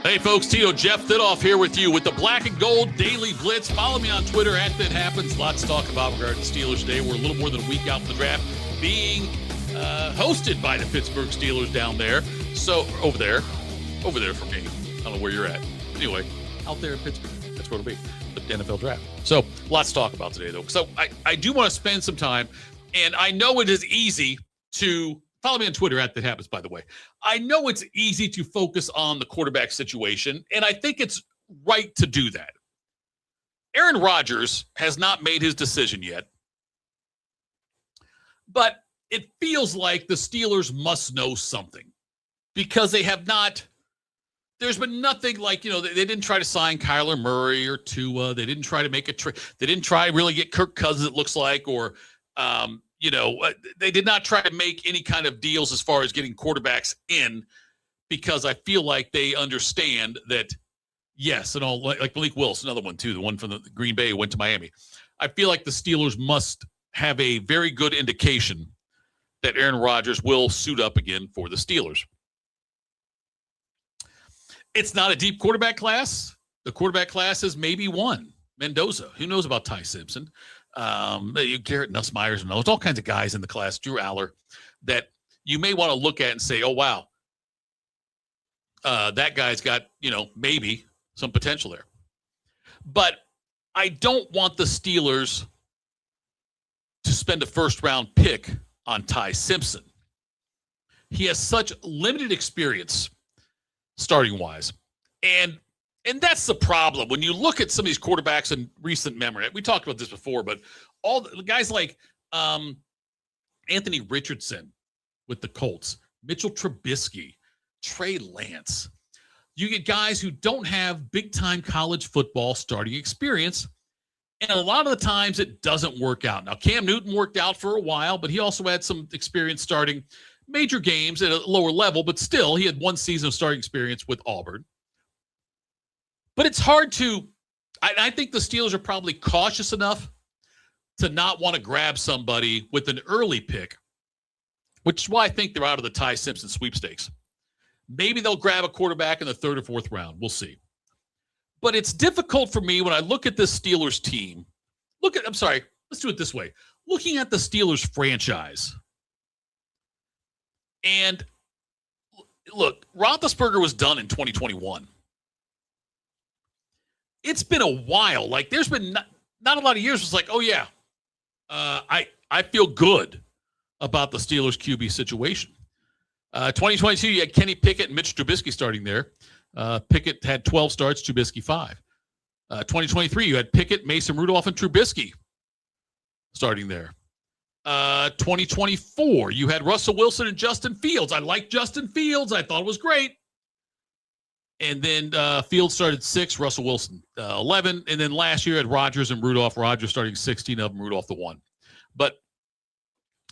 Hey, folks, Tito, Jeff Thitoff here with you with the Black and Gold Daily Blitz. Follow me on Twitter at That Happens. Lots to talk about regarding Steelers today. We're a little more than a week out from the draft, being hosted by the Pittsburgh Steelers down there. So, over there for me. I don't know where you're at. Anyway, out there in Pittsburgh. That's where it'll be, the NFL draft. So, lots to talk about today, though. So, I do want to spend some time, and I know it is easy to follow me on Twitter at That Happens, by the way. I know it's easy to focus on the quarterback situation, and I think it's right to do that. Aaron Rodgers has not made his decision yet, but it feels like the Steelers must know something because they have not. There's been nothing like, they didn't try to sign Kyler Murray or Tua. They didn't try to make a trade. They didn't try to really get Kirk Cousins, it looks like, or they did not try to make any kind of deals as far as getting quarterbacks in, because I feel like they understand that, yes, and all, like Malik Willis, another one too, the one from the Green Bay who went to Miami. I feel like the Steelers must have a very good indication that Aaron Rodgers will suit up again for the Steelers. It's not a deep quarterback class. The quarterback class is maybe one. Mendoza. Who knows about Ty Simpson? Garrett Nussmeyer's and those, all kinds of guys in the class, Drew Aller, that you may want to look at and say, oh, wow, that guy's got, maybe some potential there. But I don't want the Steelers to spend a first-round pick on Ty Simpson. He has such limited experience starting-wise. And that's the problem. When you look at some of these quarterbacks in recent memory, we talked about this before, but all the guys like Anthony Richardson with the Colts, Mitchell Trubisky, Trey Lance. You get guys who don't have big-time college football starting experience, and a lot of the times it doesn't work out. Now, Cam Newton worked out for a while, but he also had some experience starting major games at a lower level, but still, he had one season of starting experience with Auburn. But it's hard to – I think the Steelers are probably cautious enough to not want to grab somebody with an early pick, which is why I think they're out of the Ty Simpson sweepstakes. Maybe they'll grab a quarterback in the third or fourth round. We'll see. But it's difficult for me when I look at this Steelers team. Let's do it this way. Looking at the Steelers franchise. And look, Roethlisberger was done in 2021. It's been a while. Like, there's been not a lot of years. It's like, oh, yeah, I feel good about the Steelers QB situation. 2022, you had Kenny Pickett and Mitch Trubisky starting there. Pickett had 12 starts, Trubisky 5. 2023, you had Pickett, Mason Rudolph, and Trubisky starting there. 2024, you had Russell Wilson and Justin Fields. I liked Justin Fields. I thought it was great. And then Fields started 6, Russell Wilson 11. And then last year had Rodgers and Rudolph. Rodgers starting 16 of them, Rudolph the 1.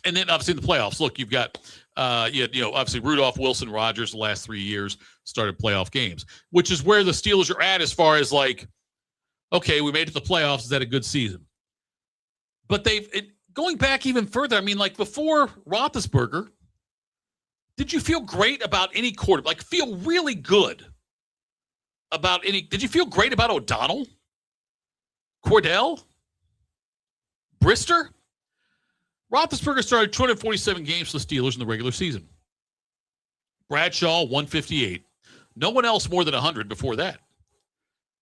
And then obviously in the playoffs, look, you've got obviously Rudolph, Wilson, Rodgers the last 3 years started playoff games, which is where the Steelers are at as far as like, okay, we made it to the playoffs. Is that a good season? But going back even further, I mean, like before Roethlisberger, did you feel great about any quarterback? Like feel really good about any? Did you feel great about O'Donnell, Cordell, Brister? Roethlisberger started 247 games for the Steelers in the regular season. Bradshaw, 158. No one else more than 100 before that.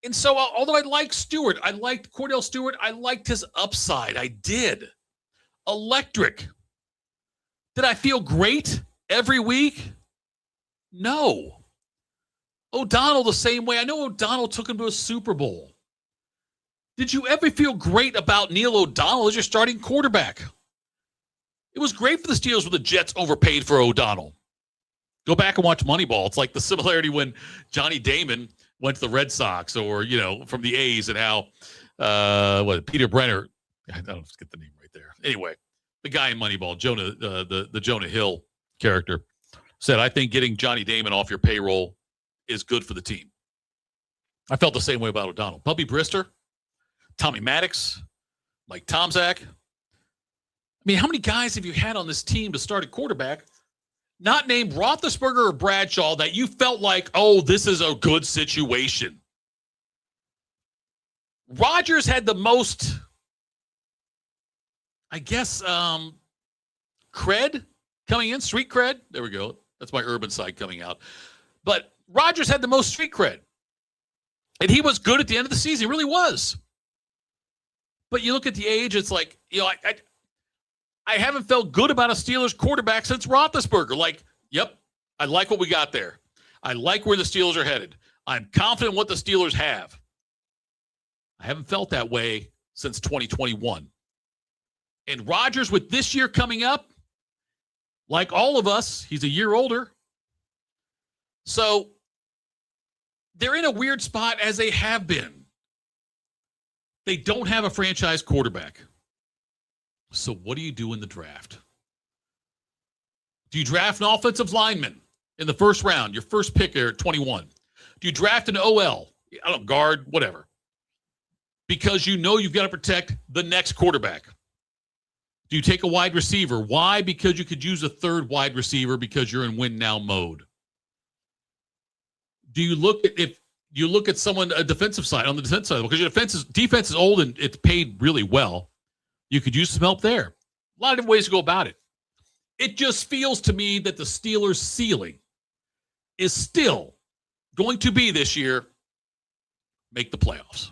And so, although I liked Stewart, I liked Cordell Stewart, I liked his upside. I did. Electric. Did I feel great every week? No. O'Donnell the same way. I know O'Donnell took him to a Super Bowl. Did you ever feel great about Neil O'Donnell as your starting quarterback? It was great for the Steelers when the Jets overpaid for O'Donnell. Go back and watch Moneyball. It's like the similarity when Johnny Damon went to the Red Sox or, from the A's and how, Peter Brenner, I don't get the name right there. Anyway, the guy in Moneyball, Jonah, the Jonah Hill character, said, I think getting Johnny Damon off your payroll is good for the team. I felt the same way about O'Donnell. Bubby Brister, Tommy Maddox, Mike Tomczak. I mean, how many guys have you had on this team to start at quarterback not named Roethlisberger or Bradshaw, that you felt like, oh, this is a good situation. Rodgers had the most, I guess, cred coming in, street cred. There we go. That's my urban side coming out. But Rodgers had the most street cred. And he was good at the end of the season. He really was. But you look at the age, it's like, I haven't felt good about a Steelers quarterback since Roethlisberger. Like, yep, I like what we got there. I like where the Steelers are headed. I'm confident in what the Steelers have. I haven't felt that way since 2021. And Rodgers, with this year coming up, like all of us, he's a year older. So they're in a weird spot, as they have been. They don't have a franchise quarterback. So what do you do in the draft? Do you draft an offensive lineman in the first round, your first pick there at 21? Do you draft an OL, I don't know, guard, whatever? Because you know you've got to protect the next quarterback. Do you take a wide receiver? Why? Because you could use a third wide receiver because you're in win now mode. Do you look at, if you look at someone, a defensive side, on the defense side, because your defense is old and it's paid really well. You could use some help there. A lot of different ways to go about it. It just feels to me that the Steelers' ceiling is still going to be this year, make the playoffs.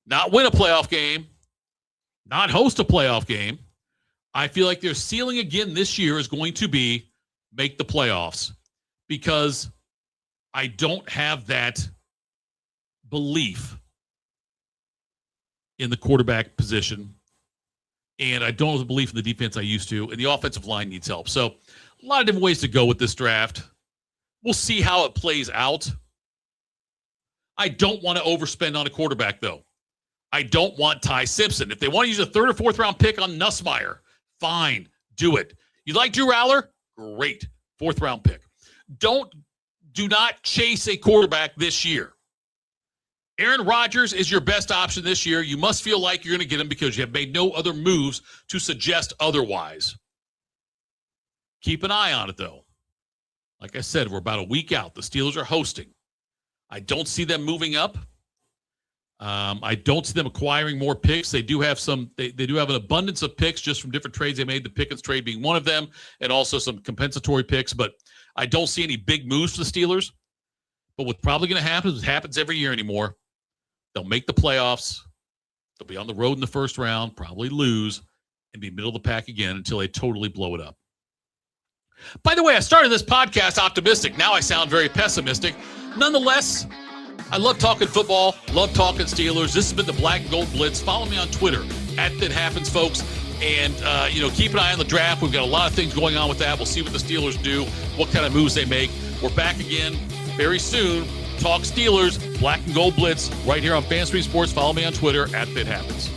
Not win a playoff game, not host a playoff game. I feel like their ceiling again this year is going to be make the playoffs, because I don't have that belief in the quarterback position. And I don't have the belief in the defense I used to. And the offensive line needs help. So a lot of different ways to go with this draft. We'll see how it plays out. I don't want to overspend on a quarterback, though. I don't want Ty Simpson. If they want to use a third or fourth round pick on Nussmeier, fine, do it. You like Drew Aller? Great. Fourth round pick. Do not chase a quarterback this year. Aaron Rodgers is your best option this year. You must feel like you're going to get him because you have made no other moves to suggest otherwise. Keep an eye on it, though. Like I said, we're about a week out. The Steelers are hosting. I don't see them moving up. I don't see them acquiring more picks. They do have some. They do have an abundance of picks just from different trades they made. The Pickens trade being one of them, and also some compensatory picks. But I don't see any big moves for the Steelers. But what's probably going to happen is it happens every year anymore. They'll make the playoffs. They'll be on the road in the first round, probably lose, and be middle of the pack again until they totally blow it up. By the way, I started this podcast optimistic. Now I sound very pessimistic. Nonetheless, I love talking football, love talking Steelers. This has been the Black and Gold Blitz. Follow me on Twitter @ThatHappens, folks. And, keep an eye on the draft. We've got a lot of things going on with that. We'll see what the Steelers do, what kind of moves they make. We're back again very soon. Talk Steelers, Black and Gold Blitz, right here on FanStream Sports. Follow me on Twitter @ThatHappens.